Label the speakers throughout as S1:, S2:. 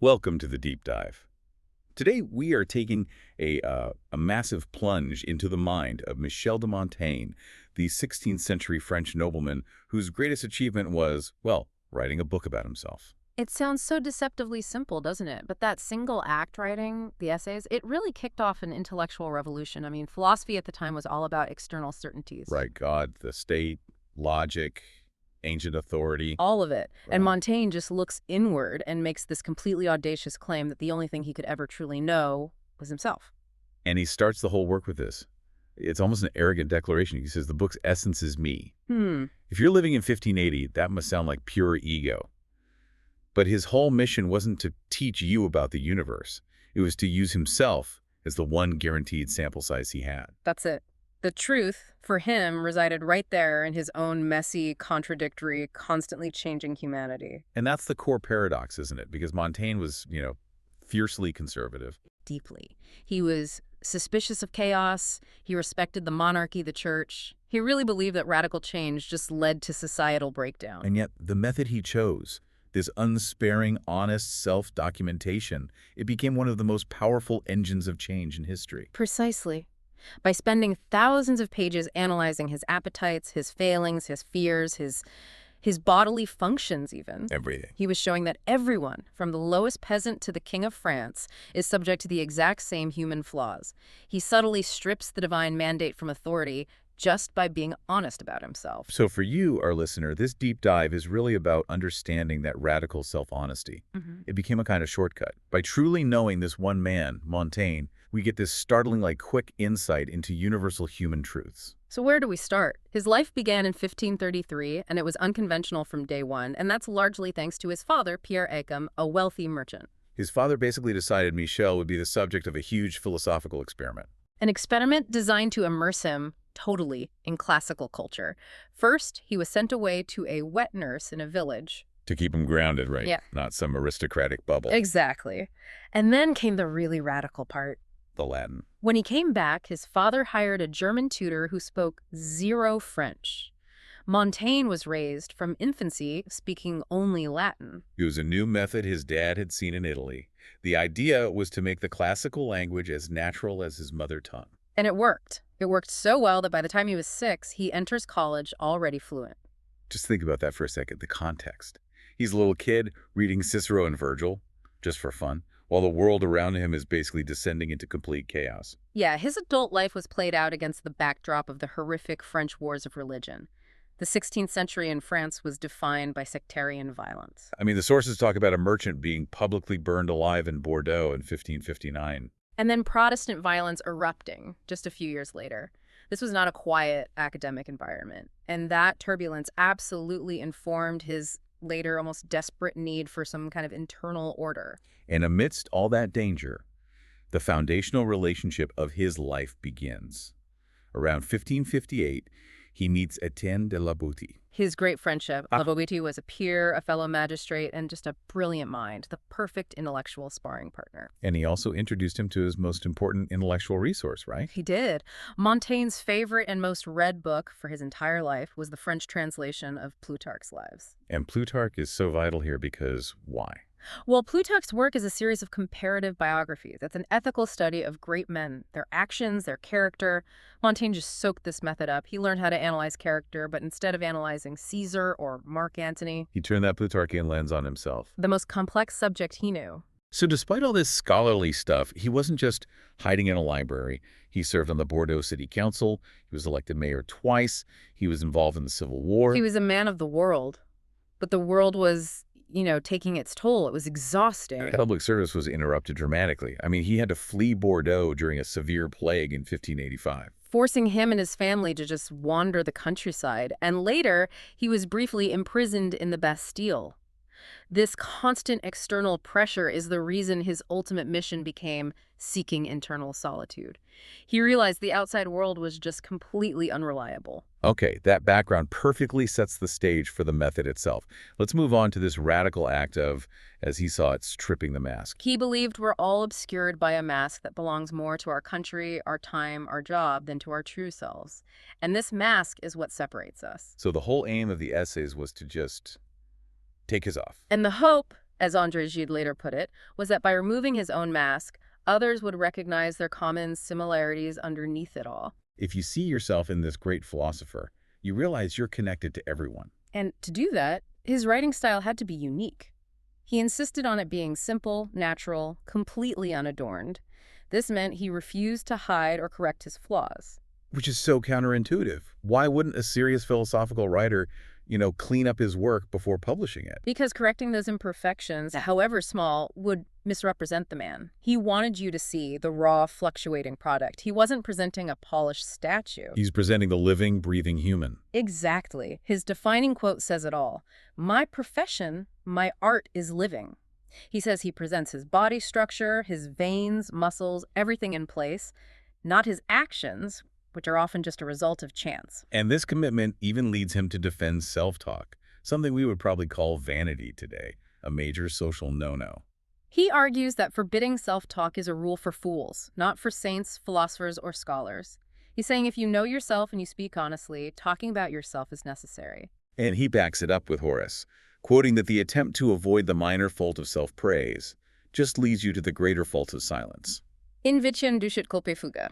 S1: Welcome to the deep dive. Today we are taking a massive plunge into the mind of Michel de Montaigne, the 16th century French nobleman whose greatest achievement was, well, writing a book about himself.
S2: It sounds so deceptively simple, doesn't it? But that single act writing, the essays, it really kicked off an intellectual revolution. I mean, philosophy at the time was all about external certainties.
S1: Right, God, the state, logic, ancient authority.
S2: All of it. And
S1: Right.
S2: Montaigne just looks inward and makes this completely audacious claim that the only thing he could ever truly know was himself.
S1: And he starts the whole work with this. It's almost an arrogant declaration. He says, the book's essence is me. If you're living in 1580, that must sound like pure ego. But his whole mission wasn't to teach you about the universe. It was to use himself as the one guaranteed sample size he had.
S2: That's it. The truth, for him, resided right there in his own messy, contradictory, constantly changing humanity.
S1: And that's the core paradox, isn't it? Because Montaigne was, fiercely conservative.
S2: Deeply. He was suspicious of chaos. He respected the monarchy, the church. He really believed that radical change just led to societal breakdown.
S1: And yet the method he chose, this unsparing, honest self-documentation, it became one of the most powerful engines of change in history.
S2: Precisely. By spending thousands of pages analyzing his appetites, his failings, his fears, his bodily functions even,
S1: Everything.
S2: he was showing that everyone, from the lowest peasant to the king of France, is subject to the exact same human flaws. He subtly strips the divine mandate from authority just by being honest about himself.
S1: So for you, our listener, this deep dive is really about understanding that radical self-honesty. It became a kind of shortcut. By truly knowing this one man, Montaigne, we get this startling, quick insight into universal human truths.
S2: So where do we start? His life began in 1533, and it was unconventional from day one, and that's largely thanks to his father, Pierre Acom, a wealthy merchant.
S1: His father basically decided Michel would be the subject of a huge philosophical experiment.
S2: An experiment designed to immerse him totally in classical culture. First, he was sent away to a wet nurse in a village.
S1: To keep him grounded, right?
S2: Yeah.
S1: Not some aristocratic bubble.
S2: Exactly. And then came the really radical part.
S1: The Latin.
S2: When he came back, his father hired a German tutor who spoke zero French. Montaigne was raised from infancy speaking only Latin.
S1: It was a new method his dad had seen in Italy. The idea was to make the classical language as natural as his mother tongue.
S2: And it worked. It worked so well that by the time he was 6, he enters college already fluent.
S1: Just think about that for a second, the context. He's a little kid reading Cicero and Virgil, just for fun, while the world around him is basically descending into complete chaos.
S2: Yeah, his adult life was played out against the backdrop of the horrific French wars of religion. The 16th century in France was defined by sectarian violence.
S1: I mean, the sources talk about a merchant being publicly burned alive in Bordeaux in 1559.
S2: And then Protestant violence erupting just a few years later. This was not a quiet academic environment. And that turbulence absolutely informed his later almost desperate need for some kind of internal order.
S1: And amidst all that danger, the foundational relationship of his life begins. Around 1558, he meets Etienne de la Boetie.
S2: His great friendship. La Boetie was a peer, a fellow magistrate, and just a brilliant mind, the perfect intellectual sparring partner.
S1: And he also introduced him to his most important intellectual resource, right?
S2: He did. Montaigne's favorite and most read book for his entire life was the French translation of Plutarch's Lives.
S1: And Plutarch is so vital here because why?
S2: Well, Plutarch's work is a series of comparative biographies. It's an ethical study of great men, their actions, their character. Montaigne just soaked this method up. He learned how to analyze character, but instead of analyzing Caesar or Mark Antony,
S1: He turned that Plutarchian lens on himself.
S2: the most complex subject he knew.
S1: So despite all this scholarly stuff, he wasn't just hiding in a library. He served on the Bordeaux City Council. He was elected mayor twice. He was involved in the Civil War.
S2: He was a man of the world, but the world was, taking its toll. It was exhausting.
S1: Public service was interrupted dramatically. I mean, he had to flee Bordeaux during a severe plague in 1585.
S2: Forcing him and his family to just wander the countryside. And later, he was briefly imprisoned in the Bastille. This constant external pressure is the reason his ultimate mission became seeking internal solitude. He realized the outside world was just completely unreliable.
S1: Okay, that background perfectly sets the stage for the method itself. Let's move on to this radical act of, as he saw it, stripping the mask.
S2: He believed we're all obscured by a mask that belongs more to our country, our time, our job than to our true selves. And this mask is what separates us.
S1: So the whole aim of the essays was to just take his off.
S2: And the hope, as André Gide later put it, was that by removing his own mask, others would recognize their common similarities underneath it all.
S1: If you see yourself in this great philosopher, you realize you're connected to everyone.
S2: And to do that, his writing style had to be unique. He insisted on it being simple, natural, completely unadorned. This meant he refused to hide or correct his flaws.
S1: Which is so counterintuitive. Why wouldn't a serious philosophical writer, clean up his work before publishing it?
S2: Because correcting those imperfections, however small, would misrepresent the man. He wanted you to see the raw, fluctuating product. He wasn't presenting a polished statue.
S1: He's presenting the living, breathing human.
S2: Exactly. His defining quote says it all. "My profession, my art is living." He says he presents his body structure, his veins, muscles, everything in place, not his actions, which are often just a result of chance.
S1: And this commitment even leads him to defend self-talk, something we would probably call vanity today, a major social no-no.
S2: He argues that forbidding self-talk is a rule for fools, not for saints, philosophers, or scholars. He's saying if you know yourself and you speak honestly, talking about yourself is necessary.
S1: And he backs it up with Horace, quoting that the attempt to avoid the minor fault of self-praise just leads you to the greater fault of silence.
S2: Invicium ducit culpae fuga.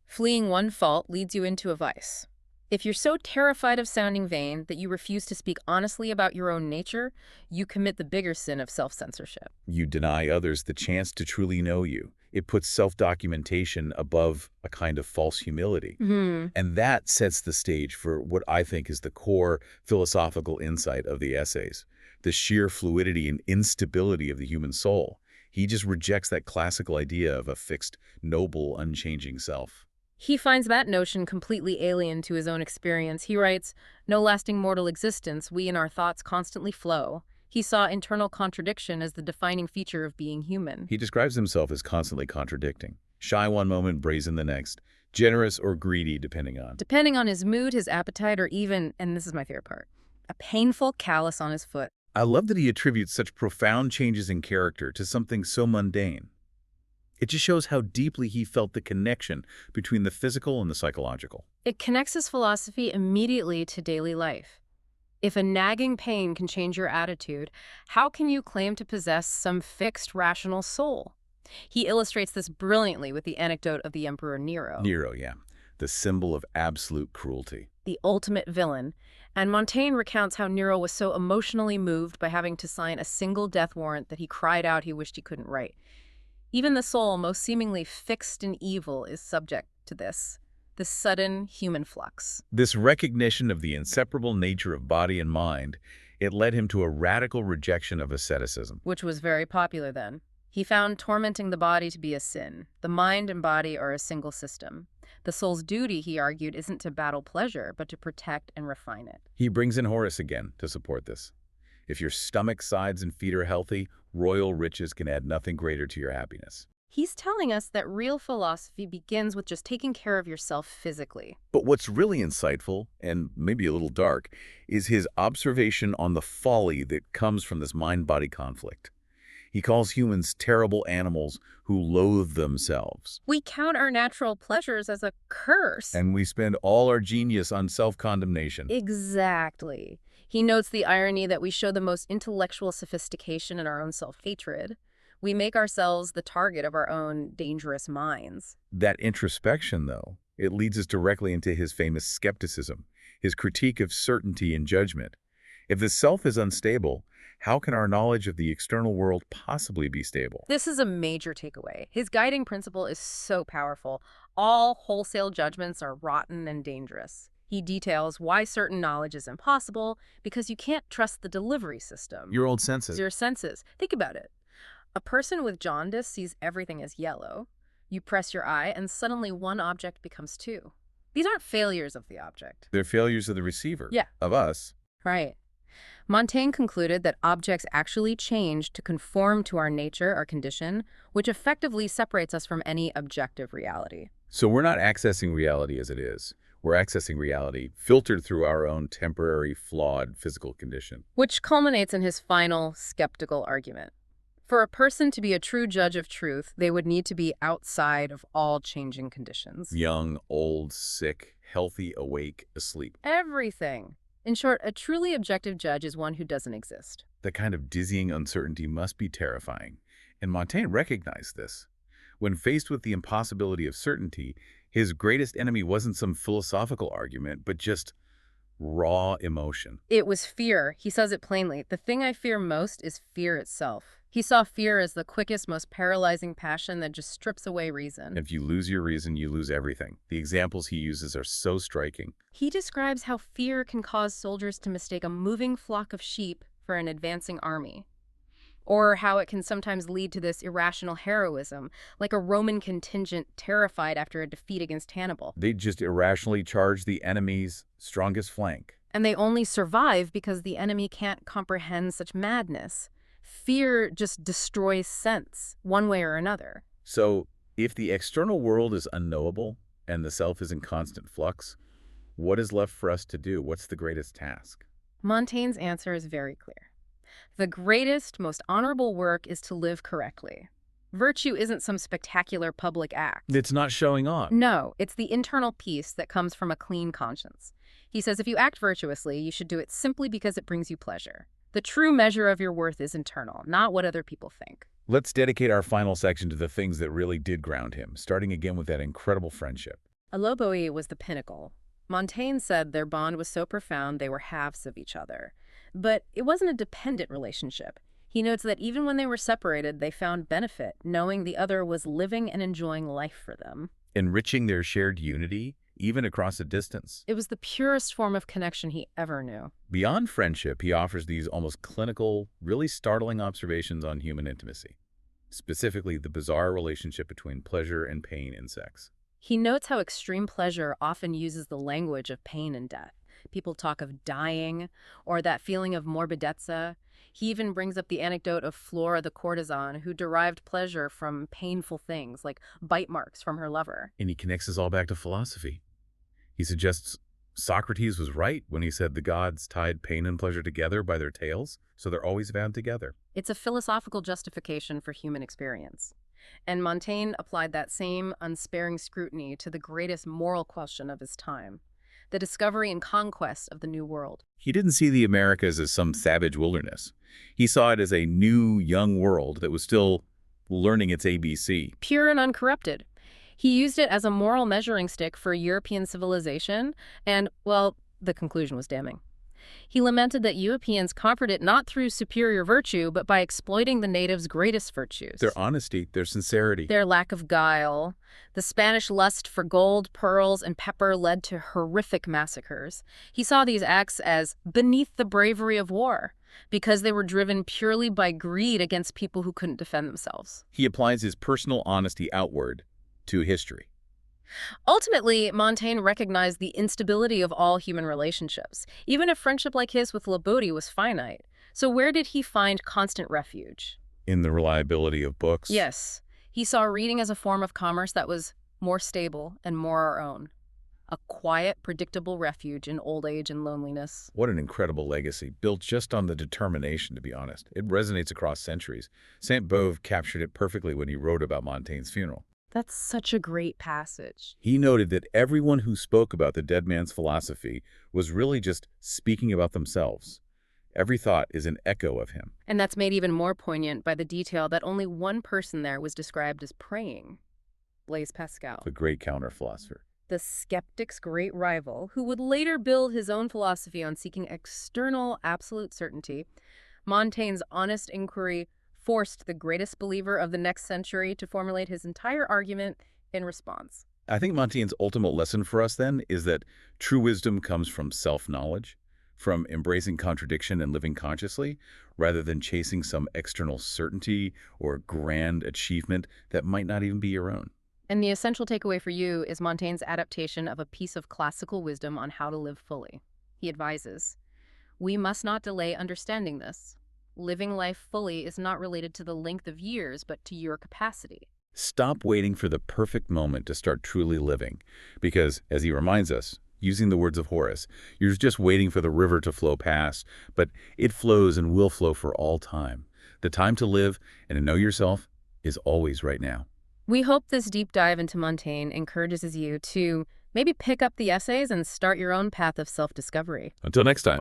S2: Fleeing one fault leads you into a vice. If you're so terrified of sounding vain that you refuse to speak honestly about your own nature, you commit the bigger sin of self-censorship.
S1: You deny others the chance to truly know you. It puts self-documentation above a kind of false humility. And that sets the stage for what I think is the core philosophical insight of the essays, the sheer fluidity and instability of the human soul. He just rejects that classical idea of a fixed, noble, unchanging self.
S2: He finds that notion completely alien to his own experience. He writes, "No lasting mortal existence, we in our thoughts constantly flow." He saw internal contradiction as the defining feature of being human.
S1: He describes himself as constantly contradicting. Shy one moment, brazen the next. Generous or greedy, depending on
S2: his mood, his appetite, or even, and this is my favorite part, a painful callus on his foot.
S1: I love that he attributes such profound changes in character to something so mundane. It just shows how deeply he felt the connection between the physical and the psychological.
S2: It connects his philosophy immediately to daily life. If a nagging pain can change your attitude, how can you claim to possess some fixed, rational soul? He illustrates this brilliantly with the anecdote of the Emperor Nero.
S1: Nero, yeah. The symbol of absolute cruelty.
S2: The ultimate villain. And Montaigne recounts how Nero was so emotionally moved by having to sign a single death warrant that he cried out he wished he couldn't write. Even the soul, most seemingly fixed and evil, is subject to this sudden human flux.
S1: This recognition of the inseparable nature of body and mind, it led him to a radical rejection of asceticism.
S2: Which was very popular then. He found tormenting the body to be a sin. The mind and body are a single system. The soul's duty, he argued, isn't to battle pleasure, but to protect and refine it.
S1: He brings in Horace again to support this. If your stomach, sides, and feet are healthy, royal riches can add nothing greater to your happiness.
S2: He's telling us that real philosophy begins with just taking care of yourself physically.
S1: But what's really insightful, and maybe a little dark, is his observation on the folly that comes from this mind-body conflict. He calls humans terrible animals who loathe themselves.
S2: We count our natural pleasures as a curse.
S1: And we spend all our genius on self-condemnation.
S2: Exactly. He notes the irony that we show the most intellectual sophistication in our own self-hatred. We make ourselves the target of our own dangerous minds.
S1: That introspection, though, it leads us directly into his famous skepticism, his critique of certainty and judgment. If the self is unstable, how can our knowledge of the external world possibly be stable?
S2: This is a major takeaway. His guiding principle is so powerful. All wholesale judgments are rotten and dangerous. He details why certain knowledge is impossible, because you can't trust the delivery system.
S1: Your old senses.
S2: Your senses. Think about it. A person with jaundice sees everything as yellow. You press your eye, and suddenly one object becomes two. These aren't failures of the object.
S1: They're failures of the receiver.
S2: Yeah.
S1: Of us.
S2: Right. Montaigne concluded that objects actually change to conform to our nature, our condition, which effectively separates us from any objective reality.
S1: So we're not accessing reality as it is. We're accessing reality filtered through our own temporary, flawed physical condition.
S2: Which culminates in his final skeptical argument. For a person to be a true judge of truth, they would need to be outside of all changing conditions.
S1: Young, old, sick, healthy, awake, asleep.
S2: Everything. In short, a truly objective judge is one who doesn't exist.
S1: That kind of dizzying uncertainty must be terrifying, and Montaigne recognized this. When faced with the impossibility of certainty, his greatest enemy wasn't some philosophical argument, but just raw emotion.
S2: It was fear. He says it plainly. The thing I fear most is fear itself. He saw fear as the quickest, most paralyzing passion that just strips away reason.
S1: If you lose your reason, you lose everything. The examples he uses are so striking.
S2: He describes how fear can cause soldiers to mistake a moving flock of sheep for an advancing army, or how it can sometimes lead to this irrational heroism, like a Roman contingent terrified after a defeat against Hannibal.
S1: They just irrationally charge the enemy's strongest flank.
S2: And they only survive because the enemy can't comprehend such madness. Fear just destroys sense, one way or another.
S1: So, if the external world is unknowable and the self is in constant flux, what is left for us to do? What's the greatest task?
S2: Montaigne's answer is very clear. The greatest, most honorable work is to live correctly. Virtue isn't some spectacular public act.
S1: It's not showing off.
S2: No, it's the internal peace that comes from a clean conscience. He says if you act virtuously, you should do it simply because it brings you pleasure. The true measure of your worth is internal, not what other people think.
S1: Let's dedicate our final section to the things that really did ground him, starting again with that incredible friendship.
S2: Aloboe was the pinnacle. Montaigne said their bond was so profound they were halves of each other. But it wasn't a dependent relationship. He notes that even when they were separated, they found benefit, knowing the other was living and enjoying life for them.
S1: Enriching their shared unity, even across a distance.
S2: It was the purest form of connection he ever knew.
S1: Beyond friendship, he offers these almost clinical, really startling observations on human intimacy, specifically the bizarre relationship between pleasure and pain in sex.
S2: He notes how extreme pleasure often uses the language of pain and death. People talk of dying, or that feeling of morbidezza. He even brings up the anecdote of Flora the courtesan, who derived pleasure from painful things, like bite marks from her lover.
S1: And he connects us all back to philosophy. He suggests Socrates was right when he said the gods tied pain and pleasure together by their tails, so they're always bound together.
S2: It's a philosophical justification for human experience. And Montaigne applied that same unsparing scrutiny to the greatest moral question of his time, the discovery and conquest of the New World.
S1: He didn't see the Americas as some savage wilderness. He saw it as a new, young world that was still learning its ABC.
S2: Pure and uncorrupted. He used it as a moral measuring stick for European civilization, and, well, the conclusion was damning. He lamented that Europeans conquered it not through superior virtue, but by exploiting the natives' greatest virtues.
S1: Their honesty, their sincerity.
S2: Their lack of guile. The Spanish lust for gold, pearls, and pepper led to horrific massacres. He saw these acts as beneath the bravery of war, because they were driven purely by greed against people who couldn't defend themselves.
S1: He applies his personal honesty outward to history.
S2: Ultimately, Montaigne recognized the instability of all human relationships. Even a friendship like his with Laborde was finite. So where did he find constant refuge?
S1: In the reliability of books?
S2: Yes. He saw reading as a form of commerce that was more stable and more our own. A quiet, predictable refuge in old age and loneliness.
S1: What an incredible legacy, built just on the determination, to be honest. It resonates across centuries. Sainte-Beuve captured it perfectly when he wrote about Montaigne's funeral.
S2: That's such a great passage.
S1: He noted that everyone who spoke about the dead man's philosophy was really just speaking about themselves. Every thought is an echo of him.
S2: And that's made even more poignant by the detail that only one person there was described as praying. Blaise Pascal.
S1: The great counter-philosopher.
S2: The skeptic's great rival, who would later build his own philosophy on seeking external absolute certainty. Montaigne's honest inquiry forced the greatest believer of the next century to formulate his entire argument in response.
S1: I think Montaigne's ultimate lesson for us, then, is that true wisdom comes from self-knowledge, from embracing contradiction and living consciously, rather than chasing some external certainty or grand achievement that might not even be your own.
S2: And the essential takeaway for you is Montaigne's adaptation of a piece of classical wisdom on how to live fully. He advises, "We must not delay understanding this. Living life fully is not related to the length of years, but to your capacity."
S1: Stop waiting for the perfect moment to start truly living, because, as he reminds us, using the words of Horace, you're just waiting for the river to flow past, but it flows and will flow for all time. The time to live and to know yourself is always right now.
S2: We hope this deep dive into Montaigne encourages you to Maybe pick up the essays and start your own path of self-discovery.
S1: Until next time.